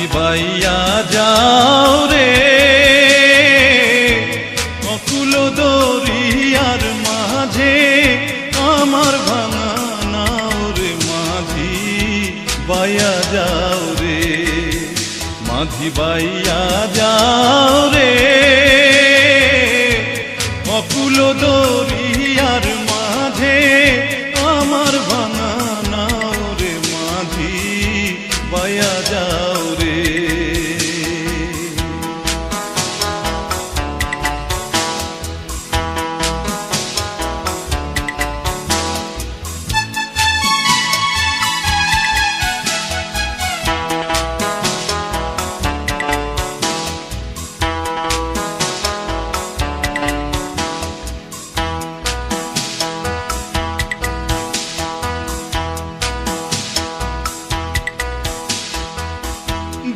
মাঝি বাইয়া যাও রে অকুল দরিয়ার মাঝে আমার ভাঙা নাও রে মাঝি বাইয়া যাও রে মাঝি বাইয়া যাও রে অকুল দরিয়ার মাঝে আমার ভাঙা নাও রে মাঝি বাইয়া যাও রে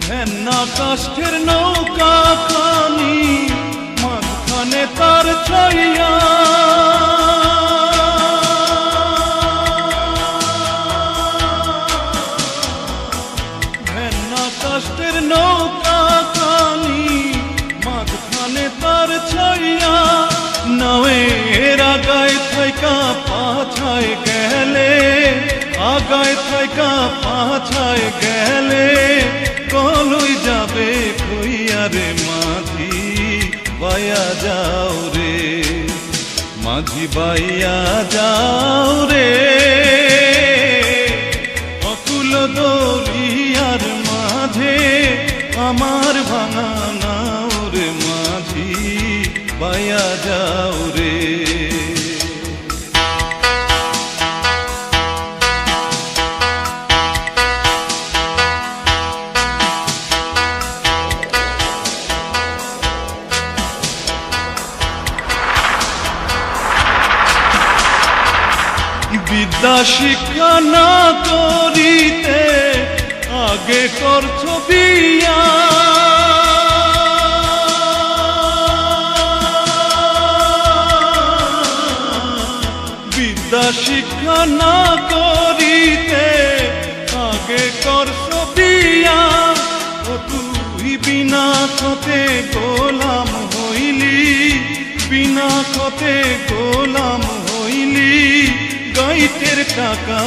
ভেন্না কাষ্ঠের নৌকা খানি মাঝখানে তার ছাইয়া ভেন্না কাষ্ঠের নৌকা খানি মাঝখানে তার ছাইয়া নাওয়ের আগায় থাইকা পাছায় গেলে আগায় থাইকা পাছায় গেলে কলই যাবে কইয়া রে মাঝি বাইয়া যাও রে মাঝি বাইয়া যাও রে অকুল দরিয়ার মাঝে আমার ভাঙা নাও রে মাঝি বাইয়া যাও রে বিদ্যা শিক্ষা না করিতে আগে করছ বিয়া বিদ্যা শিক্ষা না করিতে আগে করছ বিয়া ও তুই বিনা খতে গোলাম হইলি বিনা খতে গোলাম হইলি গাইতের টাকা